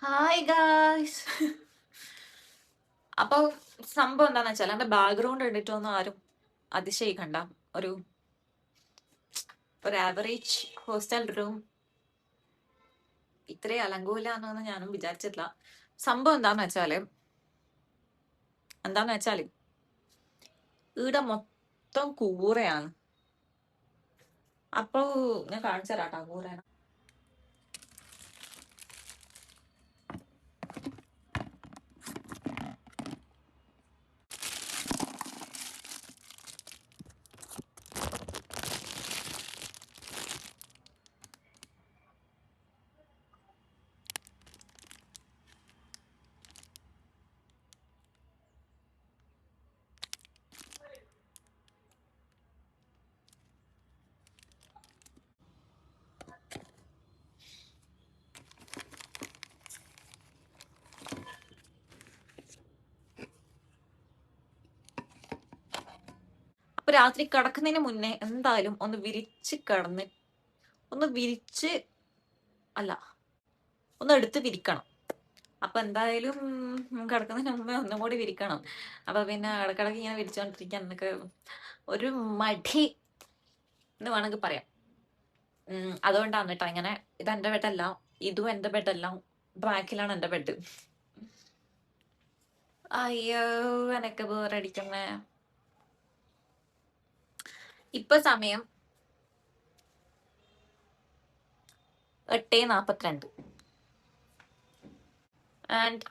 Hi guys. അപ്പൊ സംഭവം എന്താന്ന് വെച്ചാൽ എന്റെ ബാക്ക്ഗ്രൗണ്ട് കണ്ടിട്ടൊന്നും ആരും അതിശയിക്കണ്ട. ഒരു ഒരു ആവറേജ് ഹോസ്റ്റൽ റൂം ഇത്രയും അലങ്കൂലാന്നൊന്നും ഞാനും വിചാരിച്ചിട്ടില്ല. സംഭവം എന്താന്ന് വെച്ചാല് ഇവിടെ മൊത്തം കൂറയാണ്. അപ്പൊ ഞാൻ കാണിച്ചു തരാട്ടാ കൂറയാണ്. അപ്പൊ രാത്രി കിടക്കുന്നതിന് മുന്നേ എന്തായാലും ഒന്ന് വിരിച്ച് അല്ല ഒന്ന് എടുത്ത് വിരിക്കണം. അപ്പൊ എന്തായാലും കിടക്കുന്നതിന് മുമ്പേ ഒന്നും കൂടി വിരിക്കണം. അപ്പൊ പിന്നെ ഇടക്കിടക്ക് ഇങ്ങനെ വിരിച്ചോണ്ടിരിക്കാൻ എനിക്ക് ഒരു മടി എന്ന് വേണമെങ്കിൽ പറയാം. അതുകൊണ്ടാണ് കേട്ടോ ഇങ്ങനെ. ഇത് എന്റെ ബെഡല്ല, ഇതും എന്റെ ബെഡല്ല, ബാക്കിലാണ് എന്റെ ബെഡ്. അയ്യോ, എനക്ക് ബോറടിക്കുന്നേ. ഇപ്പൊ സമയം 8:42 ആൻഡ്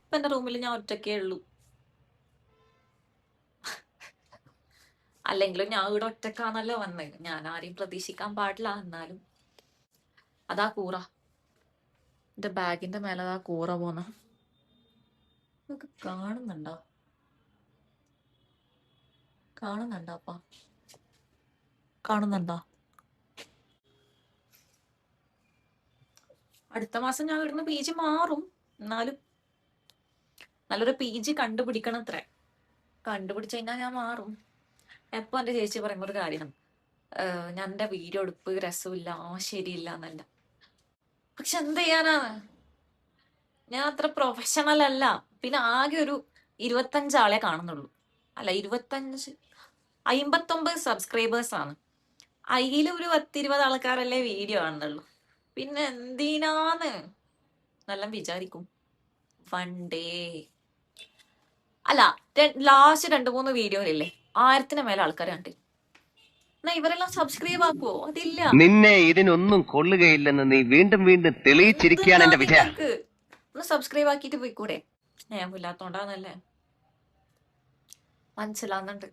ഇപ്പൊ എന്റെ റൂമിൽ ഞാൻ ഒറ്റക്കേ ഉള്ളൂ. അല്ലെങ്കിലും ഞാൻ ഇവിടെ ഒറ്റക്കാണല്ലോ വന്നത്. ഞാൻ ആരെയും പ്രതീക്ഷിക്കാൻ പാടില്ല. എന്നാലും അതാ കൂറ, എന്റെ ബാഗിന്റെ മേലെ അതാ കൂറ പോന്ന. നിങ്ങക്ക് കാണുന്നുണ്ടോ അപ്പ? കാണുന്നുണ്ടോ? അടുത്ത മാസം ഞാൻ ഇവിടുന്ന് പി ജി മാറും. എന്നാലും നല്ലൊരു പി ജി കണ്ടുപിടിക്കണം. അത്ര കണ്ടുപിടിച്ചു കഴിഞ്ഞാൽ ഞാൻ മാറും. എപ്പൊ എന്റെ ചേച്ചി പറയുമ്പോ ഒരു കാര്യം, ഞാൻ എന്റെ വീഡിയോ എടുപ്പ് രസമില്ല, ശരിയില്ല എന്നല്ല. പക്ഷെ എന്ത് ചെയ്യാനാണ്, ഞാൻ അത്ര പ്രൊഫഷണൽ അല്ല. പിന്നെ ആകെ ഒരു 25 ആളെ കാണുന്നുള്ളൂ. അല്ല, 59 സബ്സ്ക്രൈബേഴ്സ് ആണ്. അതിലൊരു 10-20 ആൾക്കാരല്ലേ വീഡിയോ കാണുന്നുള്ളൂ. പിന്നെ എന്തിനാന്ന് നല്ല വിചാരിക്കും. വൺ ഡേ അല്ല, ലാസ്റ്റ് 2-3 വീഡിയോയിലില്ലേ 1000-ന് മേലെ ആൾക്കാർ കണ്ട്. എന്നാ ഇവരെല്ലാം സബ്സ്ക്രൈബ് ആക്കുവോ? അതില്ല. നിന്നെ ഇതിനൊന്നും കൊള്ളുകയില്ലെന്ന് നീ വീണ്ടും വീണ്ടും തെളിയിച്ചിരിക്കുകയാണ് എന്റെ വിജയ. നിങ്ങൾക്ക് ഒന്ന് സബ്സ്ക്രൈബ് ആക്കിയിട്ട് പോയിക്കൂടെ? സ്നേഹമില്ലാത്തോണ്ടാന്നല്ലേ, മനസ്സിലാവുന്നുണ്ട്.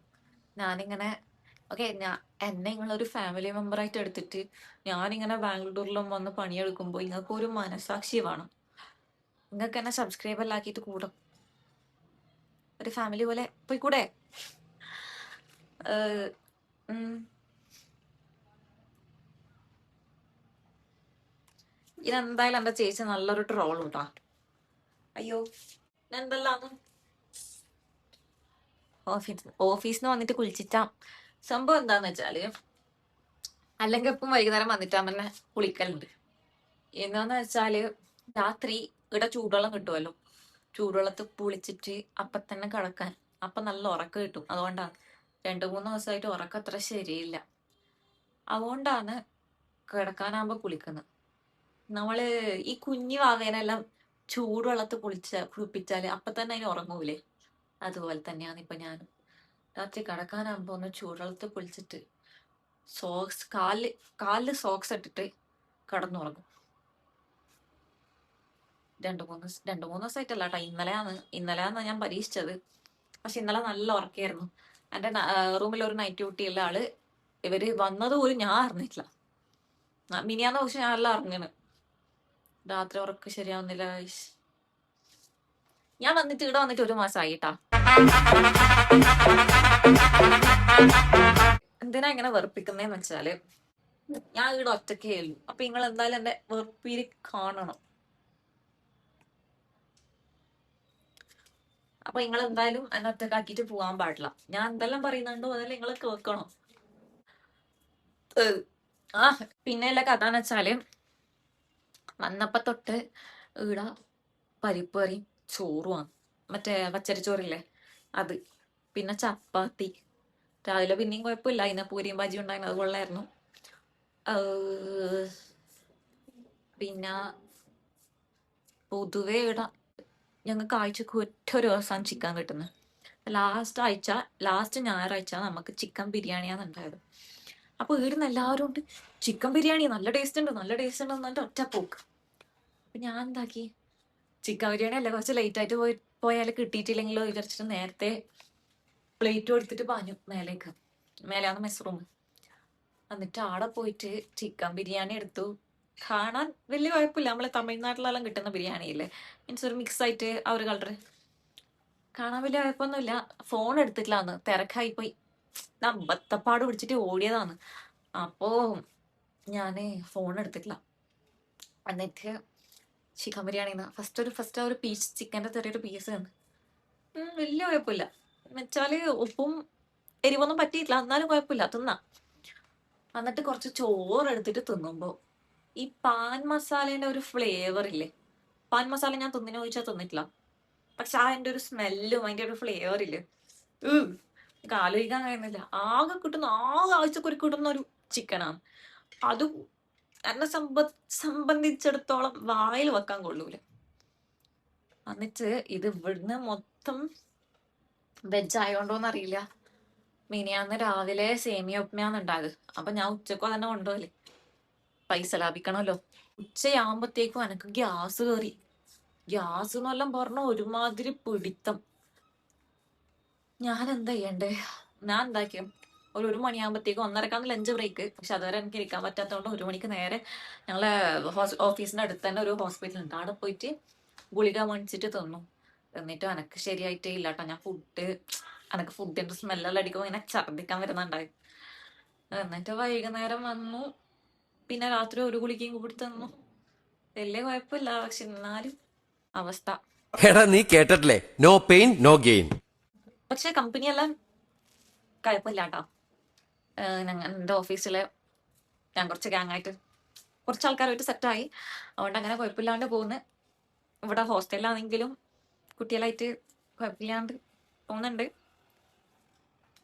ഞാനിങ്ങനെ ഓക്കെ, എന്നെ നിങ്ങളൊരു ഫാമിലി മെമ്പർ ആയിട്ട് എടുത്തിട്ട് ഞാനിങ്ങനെ ബാംഗ്ലൂരിലും വന്ന് പണിയെടുക്കുമ്പോൾ നിങ്ങൾക്ക് ഒരു മനസാക്ഷി വേണം. നിങ്ങൾക്ക് എന്നെ സബ്സ്ക്രൈബറിലാക്കിയിട്ട് കൂടെ ഒരു ഫാമിലി പോലെ പോയിക്കൂടെ? ഇതെന്തായാലും എന്റെ ചേച്ചി നല്ലൊരു ട്രോൾ കൂട്ടാ. അയ്യോ, എന്തെല്ലാം ഓഫീസിന്ന് വന്നിട്ട് കുളിച്ചിട്ടാ. സംഭവം എന്താന്ന് വെച്ചാല്, അല്ലെങ്കിൽ ഇപ്പം വൈകുന്നേരം വന്നിട്ടാ തന്നെ കുളിക്കലുണ്ട്. എന്താന്ന് വെച്ചാല് രാത്രി ഇവിടെ ചൂടുവെള്ളം കിട്ടുമല്ലോ, ചൂടുവെള്ളത്തിൽ കുളിച്ചിട്ട് അപ്പൊ തന്നെ കിടക്കാൻ. അപ്പൊ നല്ല ഉറക്കം കിട്ടും. അതുകൊണ്ടാണ് 2-3 ദിവസമായിട്ട് ഉറക്കം അത്ര ശരിയില്ല. അതുകൊണ്ടാണ് കിടക്കാനാകുമ്പോ കുളിക്കുന്നത്. നമ്മള് ഈ കുഞ്ഞു വാവേനെല്ലാം ചൂടുവെള്ളത്തിൽ കുളിപ്പിച്ചാല് അപ്പൊ തന്നെ അതിന് ഉറങ്ങൂലേ? അതുപോലെ തന്നെയാണ് ഇപ്പൊ ഞാൻ. രാത്രി കിടക്കാനാകുമ്പോ ഒന്ന് ചൂടുവെള്ളത്തിൽ കുളിച്ചിട്ട് കാലില് സോക്സ് ഇട്ടിട്ട് കിടന്നുറങ്ങും. 2-3 ദിവസമായിട്ടല്ല കേട്ടോ, ഇന്നലെയാണ് ഞാൻ പരീക്ഷിച്ചത്. പക്ഷെ ഇന്നലെ നല്ല ഉറക്കായിരുന്നു. എന്റെ റൂമിൽ ഒരു നൈറ്റ് ഡ്യൂട്ടി ഉള്ള ആള്, ഇവര് വന്നത് പോലും ഞാൻ അറിഞ്ഞിട്ടില്ല. മിനിയാന്ന് പക്ഷെ ഞാൻ എല്ലാം അറിഞ്ഞാണ്. രാത്രി ഉറക്കം ശരിയാവുന്നില്ല. ഞാൻ വന്നിട്ട് ഇവിടെ വന്നിട്ട് 1 മാസമായിട്ടാ. എന്തിനാ ഇങ്ങനെ വെറുപ്പിക്കുന്നേന്ന് വെച്ചാല്, ഞാൻ ഇവിടെ ഒറ്റക്കേ ഉള്ളൂ. അപ്പൊ നിങ്ങൾ എന്തായാലും എന്റെ വെറുപ്പിരി കാണണം. അപ്പൊ നിങ്ങൾ എന്തായാലും എന്നെ ഒറ്റക്കാക്കിട്ട് പോകാൻ പാടില്ല. ഞാൻ എന്തെല്ലാം പറയുന്നുണ്ടോ അതെല്ലാം നിങ്ങൾ കേൾക്കണം. ആ പിന്നെ ഉള്ള കഥ എന്ന് വെച്ചാല്, വന്നപ്പോ തൊട്ട് ഈട പരിപ്പ് കറിയും ചോറുമാണ്, മറ്റേ പച്ചരിച്ചോറില്ലേ അത്, പിന്നെ ചപ്പാത്തി. രാവിലെ പിന്നെയും കുഴപ്പമില്ല, അതിനെ പൂരിയും ബാജി ഉണ്ടായിരുന്നു, അത് കൊള്ളായിരുന്നു. പിന്നെ പൊതുവെ ഇവിടെ ഞങ്ങൾക്ക് ആഴ്ചക്ക് ഒറ്റ ഒരു ദിവസമാണ് ചിക്കൻ കിട്ടുന്നത്. ലാസ്റ്റ് ഞായറാഴ്ച നമുക്ക് ചിക്കൻ ബിരിയാണിയാണ് ഉണ്ടായത്. അപ്പൊ ഇവിടുന്ന് എല്ലാവരും ഉണ്ട്, ചിക്കൻ ബിരിയാണി നല്ല ടേസ്റ്റ് ഉണ്ട് നല്ല ടേസ്റ്റ് ഉണ്ട് എന്നിട്ട് ഒറ്റ പോക്ക്. അപ്പൊ ഞാൻ എന്താക്കി, ചിക്കൻ ബിരിയാണി അല്ല, കുറച്ച് ലേറ്റ് ആയിട്ട് പോയാൽ കിട്ടിയിട്ടില്ലെങ്കിലോ വിചാരിച്ചിട്ട് നേരത്തെ പ്ലേറ്റ് എടുത്തിട്ട് പാഞ്ഞു മേലേക്ക്. മേലെയാണ് മെസ് റൂം. എന്നിട്ട് ആടെ പോയിട്ട് ചിക്കൻ ബിരിയാണി എടുത്തു. കാണാൻ വലിയ കുഴപ്പമില്ല, നമ്മളെ തമിഴ്നാട്ടിലെല്ലാം കിട്ടുന്ന ബിരിയാണി ഇല്ലേ, മീൻസ് ഒരു മിക്സ് ആയിട്ട് ആ ഒരു കളറ്. കാണാൻ വലിയ കുഴപ്പമൊന്നുമില്ല. ഫോൺ എടുത്തിട്ടില്ലാന്ന്, തിരക്കായി പോയി. ഞാൻ ബത്തപ്പാട് പിടിച്ചിട്ട് ഓടിയതാണ്. അപ്പോ ഞാന് ഫോൺ എടുത്തിട്ടില്ല. എന്നിട്ട് ചിക്കൻ ബിരിയാണിന്ന് ഫസ്റ്റ് ഒരു പീസ് ചിക്കൻ്റെ ചെറിയൊരു പീസ് തന്നു. വലിയ കുഴപ്പമില്ല എന്നുവെച്ചാല് ഉപ്പും എരിവൊന്നും പറ്റിയിട്ടില്ല, എന്നാലും കുഴപ്പമില്ല, തിന്നാം. എന്നിട്ട് കുറച്ച് ചോറ് എടുത്തിട്ട് തിന്നുമ്പോ ഈ പാൻ മസാലേന്റെ ഒരു ഫ്ലേവർ ഇല്ലേ, പാൻ മസാല ഞാൻ തിന്നിനോ ചോദിച്ചാൽ തിന്നിട്ടില്ല, പക്ഷെ അതിന്റെ ഒരു സ്മെല്ലും അതിന്റെ ഒരു ഫ്ലേവർ ഇല്ലേ, എനിക്ക് ആലോചിക്കാൻ കഴിയുന്നില്ല. ആകെ ആഴ്ചക്കൊരു കിട്ടുന്ന ഒരു ചിക്കനാണ് അത്. എന്നെ സംബന്ധിച്ചിടത്തോളം വായിൽ വെക്കാൻ കൊള്ളൂല. എന്നിട്ട് ഇത് ഇവിടുന്ന് മൊത്തം വെജ് ആയോണ്ടോന്ന് അറിയില്ല, മിനിയാന്ന് രാവിലെ സേമിയ ഉപ്മയാണ് ഉണ്ടായത്. അപ്പൊ ഞാൻ ഉച്ചക്കോ തന്നെ കൊണ്ടുപോകല്, പൈസ ലാഭിക്കണമല്ലോ. ഉച്ചയാകുമ്പത്തേക്കും എനക്ക് ഗ്യാസ് കയറി. ഗ്യാസ് എന്നെല്ലാം പറഞ്ഞ ഒരുമാതിരി പിടിത്തം. ഞാൻ എന്താ ചെയ്യണ്ടേ, ഞാൻ എന്താക്കിയ ഒരു മണിയാകുമ്പത്തേക്കും 1:30 ലഞ്ച് ബ്രേക്ക്. പക്ഷെ അതുവരെ എനിക്ക് ഇരിക്കാൻ പറ്റാത്തതുകൊണ്ട് 1 മണിക്ക് നേരെ ഞങ്ങളെ ഓഫീസിന്റെ അടുത്ത് തന്നെ ഒരു ഹോസ്പിറ്റൽ ഉണ്ട്, അവിടെ പോയിട്ട് ഗുളിക മേടിച്ചിട്ട് തിന്നു. എന്നിട്ടും എനക്ക് ശരിയായിട്ടേ ഇല്ല കേട്ടോ. ഞാൻ എനക്ക് ഫുഡിന്റെ സ്മെല്ലെല്ലാം അടിക്കുമ്പോൾ ഇങ്ങനെ ഛർദ്ദിക്കാൻ വരുന്നുണ്ടായി. എന്നിട്ട് വൈകുന്നേരം വന്നു, പിന്നെ രാത്രി ഒരു ഗുളികയും കൂടി തന്നു. വലിയ കുഴപ്പമില്ല, പക്ഷെ എന്നാലും അവസ്ഥ. എടാ നീ കേട്ടിട്ടില്ലേ, നോ പെയിൻ നോ ഗെയിൻ. പക്ഷെ കമ്പനിയെല്ലാം കുഴപ്പമില്ല കേട്ടോ. എൻ്റെ ഓഫീസില് ഞാൻ കുറച്ച് ഗ്യാങ്ങായിട്ട് കുറച്ച് ആൾക്കാരുമായിട്ട് സെറ്റായി, അതുകൊണ്ട് അങ്ങനെ കുഴപ്പമില്ലാണ്ട് പോകുന്നു. ഇവിടെ ഹോസ്റ്റലിലാണെങ്കിലും കുട്ടികളായിട്ട് കുഴപ്പമില്ലാണ്ട് പോകുന്നുണ്ട്.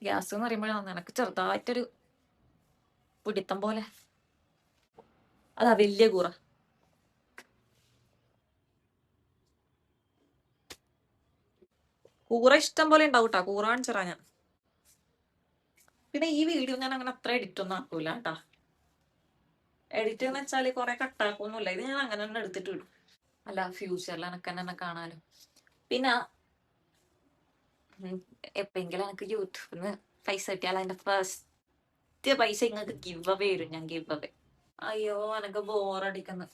ഗ്യാസ് എന്ന് പറയുമ്പോഴാണ് എനിക്ക് ചെറുതായിട്ടൊരു പിടിത്തം പോലെ. അതാ വലിയ കൂറ ഇഷ്ടം പോലെ ഉണ്ടാവും കേട്ടോ, കൂറ കാണിച്ചറാ ഞാൻ. പിന്നെ ഈ വീഡിയോ ഞാൻ അങ്ങനെ അത്ര എഡിറ്റ് ഒന്നും ആക്കൂല കേട്ടാ. എഡിറ്റ് എന്ന് വെച്ചാല് കുറെ കട്ടാക്കൊന്നുമില്ല, ഇത് ഞാൻ അങ്ങനെ തന്നെ എടുത്തിട്ട് വിടും. അല്ല ഫ്യൂച്ചറിൽ എനക്ക് തന്നെ കാണാനും. പിന്നെ എപ്പെങ്കിലും എനിക്ക് യൂട്യൂബിൽ നിന്ന് പൈസ കിട്ടിയാൽ അതിന്റെ ഫസ്റ്റ് പൈസ ഇങ്ങക്ക് ഗിവ് അവേ വരും, ഞാൻ ഗിവ് അവേ. അയ്യോ എനക്ക് ബോറടിക്കുന്നു.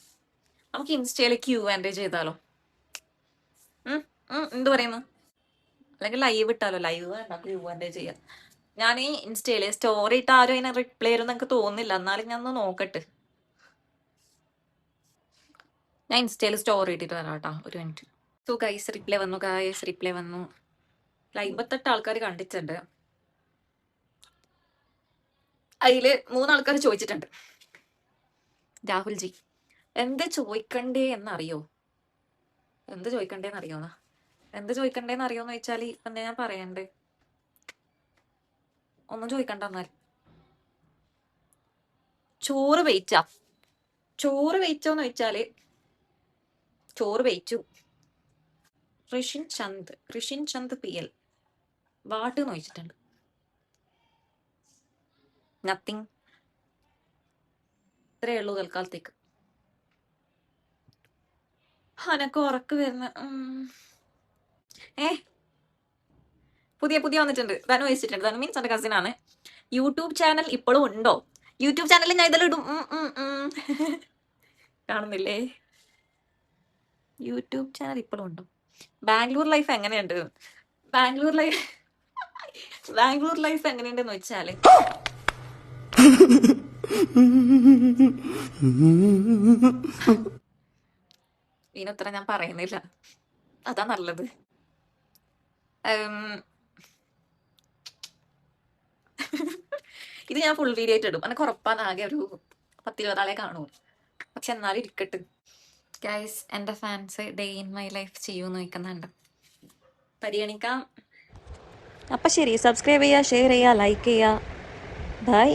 നമുക്ക് ഇൻസ്റ്റയില് Q&A ചെയ്താലോ? എന്ത് പറയുന്നു? അല്ലെങ്കിൽ ലൈവ് ഇട്ടാലോ? ലൈവ് വേണ്ട, Q&A ചെയ്യാം. ഞാൻ ഈ ഇൻസ്റ്റയില് സ്റ്റോറി ഇട്ട് ആരും അതിനെ റിപ്ലൈ ചെയ്യും എനിക്ക് തോന്നുന്നില്ല, എന്നാലും ഞാൻ ഒന്ന് നോക്കട്ടെ. ഞാൻ ഇൻസ്റ്റയില് സ്റ്റോറി ഇട്ടിട്ട് വരാം കേട്ടോ, ഒരു മിനിറ്റ്. ഗൈസ് റിപ്ലൈ വന്നു. ലൈവത്തെട്ട് ആൾക്കാർ കണ്ടിട്ടുണ്ട്. അതില് 3 ആൾക്കാർ ചോദിച്ചിട്ടുണ്ട്. രാഹുൽ ജി, എന്ത് ചോദിക്കണ്ടേ എന്നറിയോ? എന്ത് ചോദിക്കണ്ടേന്ന് അറിയോന്ന് വെച്ചാൽ എന്താ ഞാൻ പറയണ്ടേ? ഒന്നും ചോദിക്കണ്ട. എന്നാൽ ചോറ് വെയിച്ചോന്ന് വെച്ചാല് ചോറ് വെയിച്ചു. ഋഷിൻ ചന്ദ് PL വാട്ട് ചോദിച്ചിട്ടുണ്ട്. നത്തിങ്. ഇത്രയേ ഉള്ളൂ തൽക്കാലത്തേക്ക്. അനക്ക് ഉറക്ക് വരുന്ന പുതിയ വന്നിട്ടുണ്ട്. ധനു വെച്ചിട്ടുണ്ട്. ധനു മീൻസ് എന്റെ കസിൻ ആണ്. യൂട്യൂബ് ചാനൽ ഇപ്പോഴും ഉണ്ടോ? യൂട്യൂബ് ചാനലിൽ ഞാൻ ഇതെല്ലാം ഇടും. കാണുന്നില്ലേ? യൂട്യൂബ് ചാനൽ ഇപ്പോഴും ഉണ്ടോ? ബാംഗ്ലൂർ ലൈഫ് എങ്ങനെയുണ്ട്? ബാംഗ്ലൂർ ലൈഫ് എങ്ങനെയുണ്ടെന്ന് വെച്ചാല് ഇതിനുത്തരം ഞാൻ പറയുന്നില്ല, അതാ നല്ലത്. ഇത് ഞാൻ ഫുൾ വീഡിയോ ആയിട്ട് ഇടും. എനിക്ക് ഉറപ്പാണ് ആകെ ഒരു 10-20 ആളെ കാണൂ. പക്ഷെ എന്നാലും ഇരിക്കട്ടെ. ഗൈസ്, എൻ്റെ fans day in my life ചെയ്യുമെന്ന് ചോദിക്കുന്നുണ്ട്. പരിഗണിക്കാം. അപ്പം ശരി, സബ്സ്ക്രൈബ് ചെയ്യുക, ഷെയർ ചെയ്യുക, ലൈക്ക് ചെയ്യുക. ബൈ.